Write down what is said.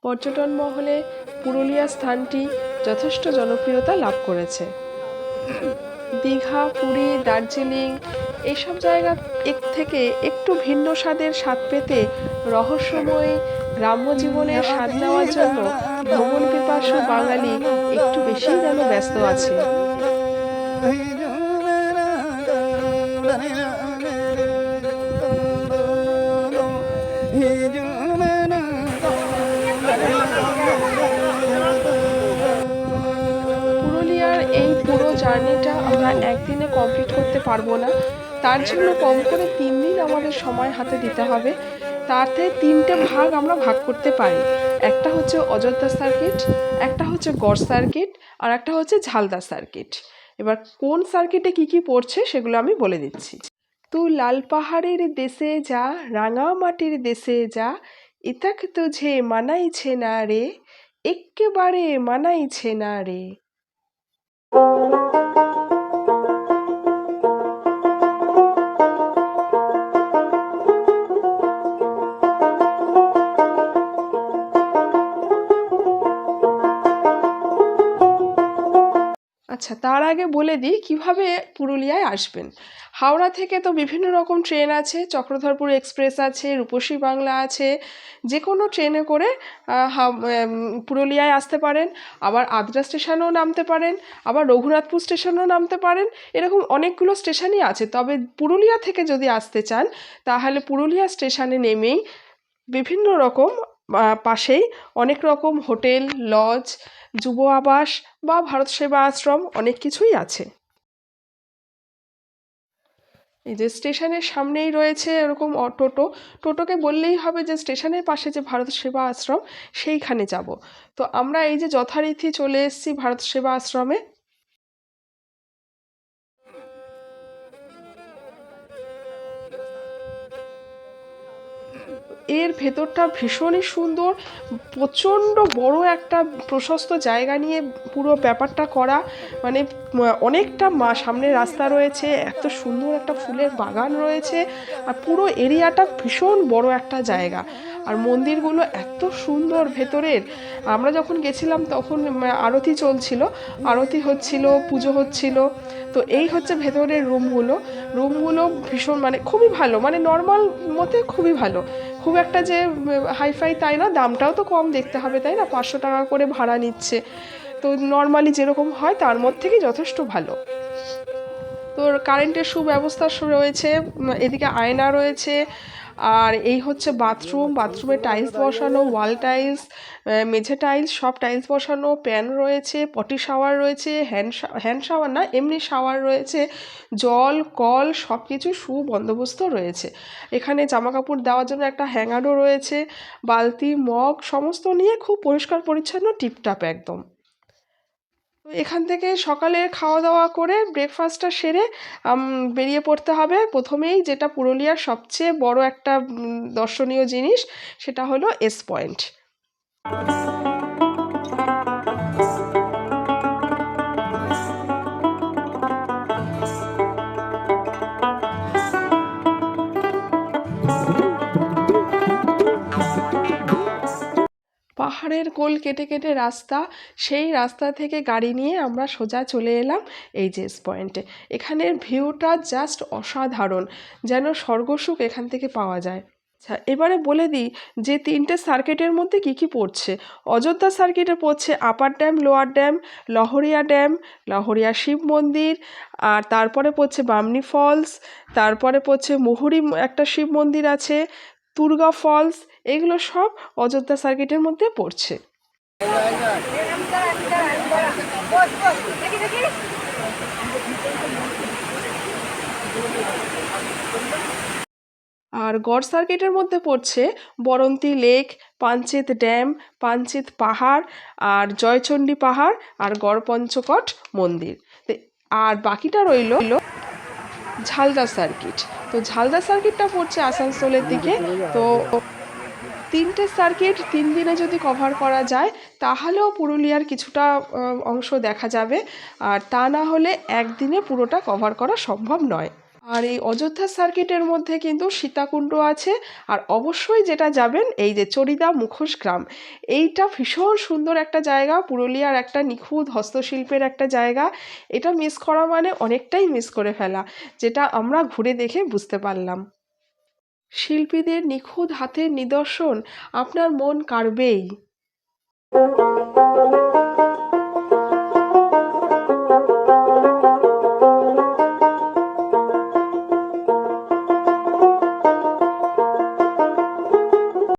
পর্যটন মহলে পুরুলিয়া স্থানটি যথেষ্ট জনপ্রিয়তা লাভ করেছে। দীঘা, পুরী, দার্জিলিং এইসব জায়গা থেকে একটু ভিন্ন স্বাদের স্বাদ পেতে রহস্যময় গ্রাম্য জীবনের স্বাদ নেওয়ার জন্য ভ্রমণ পিপাসু বাঙালি একটু বেশিই যেন ব্যস্ত আছে। পুরুলিয়ার এই পুরো জার্নিটা আমরা একদিনে কমপ্লিট করতে পারবো না, তার জন্য কম করে 3 দিন আমাদের সময় হাতে দিতে হবে। তাতে 3টে ভাগ আমরা ভাগ করতে পারি। একটা হচ্ছে অযোধ্যা সার্কিট, একটা হচ্ছে গড় সার্কিট, আর একটা হচ্ছে ঝালদা সার্কিট। এবার কোন সার্কিটে কি কি পড়ছে সেগুলো আমি বলে দিচ্ছি। তুই লাল পাহাড়ের দেশে যা, রাঙা মাটির দেশে যা, ইতাক তুঝে মানাইছে না রে, এক্কেবারে মানাইছে না রে। আচ্ছা, তার আগে বলে দিই কিভাবে পুরুলিয়ায় আসবেন। হাওড়া থেকে তো বিভিন্ন রকম ট্রেন আছে, চক্রধরপুর এক্সপ্রেস আছে, রূপসী বাংলা আছে, যে কোনো ট্রেনে করে পুরুলিয়ায় আসতে পারেন। আবার আদ্রা স্টেশনেও নামতে পারেন, আবার রঘুনাথপুর স্টেশনেও নামতে পারেন। এরকম অনেকগুলো স্টেশনই আছে। তবে পুরুলিয়া থেকে যদি আসতে চান তাহলে পুরুলিয়া স্টেশনে নেমেই বিভিন্ন রকম পাশেই অনেক রকম হোটেল, লজ, যুব আবাস বা ভারত সেবা আশ্রম অনেক কিছুই আছে। এই যে স্টেশনের সামনেই রয়েছে এরকম টোটোকে বললেই হবে যে স্টেশনের পাশে যে ভারত সেবা আশ্রম সেইখানে যাব। তো আমরা এই যে যথারীতি চলে এসেছি ভারত সেবা আশ্রমে। এর ভেতরটা ভীষণই সুন্দর, প্রচণ্ড বড় একটা প্রশস্ত জায়গা নিয়ে পুরো ব্যাপারটা করা, মানে অনেকটা সামনে রাস্তা রয়েছে, এত সুন্দর একটা ফুলের বাগান রয়েছে, আর পুরো এরিয়াটা ভীষণ বড় একটা জায়গা। আর মন্দিরগুলো এত সুন্দর ভেতরের। আমরা যখন গেছিলাম তখন আরতি চলছিল, আরতি হচ্ছিল, পুজো হচ্ছিল। তো এই হচ্ছে ভেতরের রুমগুলো ভীষণ মানে খুবই ভালো, মানে নর্মাল মতে খুবই ভালো, খুব একটা যে হাইফাই তাই না, দামটাও তো কম দেখতে হবে তাই না, 500 টাকা করে ভাড়া নিচ্ছে। তো নর্মালি যেরকম হয় তার মধ্যে থেকে যথেষ্ট ভালো। তো কারেন্টের সুব্যবস্থা রয়েছে, এদিকে আয়না রয়েছে। আর এই হচ্ছে বাথরুমে টাইলস বসানো, ওয়াল টাইলস, মেঝে টাইলস, সব টাইলস বসানো, প্যান রয়েছে, পটি শাওয়ার রয়েছে, হ্যান্ড শাওয়ার না এমনি শাওয়ার রয়েছে, জল কল সব কিছু সুবন্দোবস্ত রয়েছে। এখানে জামা কাপড় দেওয়ার জন্য একটা হ্যাঙ্গারও রয়েছে, বালতি মগ সমস্ত নিয়ে খুব পরিষ্কার পরিচ্ছন্ন টিপটাপ একদম। এখান থেকে সকালে খাওয়া দাওয়া করে ব্রেকফাস্টটা সেরে বেরিয়ে পড়তে হবে। প্রথমেই যেটা পুরুলিয়ার সবচেয়ে বড় একটা দর্শনীয় জিনিস সেটা হলো এস পয়েন্ট। পাহাড়ের কোল কেটে কেটে রাস্তা, সেই রাস্তা থেকে গাড়ি নিয়ে আমরা সোজা চলে এলাম এই যে এস পয়েন্টে। এখানের ভিউটা জাস্ট অসাধারণ, যেন স্বর্গসুখ এখান থেকে পাওয়া যায়। আচ্ছা, এবারে বলে দিই যে 3টে সার্কিটের মধ্যে কি কি পড়ছে। অযোধ্যা সার্কিটে পড়ছে upper dam, lower dam, Lahariya Shiv মন্দির, আর তারপরে পড়ছে বামনি ফলস, তারপরে পড়ছে মুহুরী একটা শিব মন্দির আছে, দুর্গা ফলস, এগুলো সব অযোধ্যা সার্কিটের মধ্যে পড়ছে। আর গড় সার্কিটের মধ্যে পড়ছে বরন্তী লেক, পাঞ্চেত ড্যাম, পাঞ্চেত পাহাড়, আর জয়চণ্ডী পাহাড়, আর গড় পঞ্চকট মন্দির। আর বাকিটা রইল ঝালদা সার্কিট। তো ঝালদা সার্কিটটা পড়ছে আসানসোলের দিকে। তো 3টে সার্কিট 3 দিনে যদি কভার করা যায় তাহলেও পুরুলিয়ার কিছুটা অংশ দেখা যাবে, আর তা না হলে একদিনে পুরোটা কভার করা সম্ভব নয়। আর এই অযোধ্যা সার্কিটের মধ্যে কিন্তু সীতাকুণ্ড আছে, আর অবশ্যই যেটা যাবেন এই যে চরিদা মুখোশ গ্রাম, এইটা ভীষণ সুন্দর একটা জায়গা, পুরুলিয়ার একটা নিখুঁত হস্তশিল্পের একটা জায়গা। এটা মিস করা মানে অনেকটাই মিস করে ফেলা, যেটা আমরা ঘুরে দেখে বুঝতে পারলাম। শিল্পীদের নিখুঁত হাতের নিদর্শন আপনার মন কাড়বেই।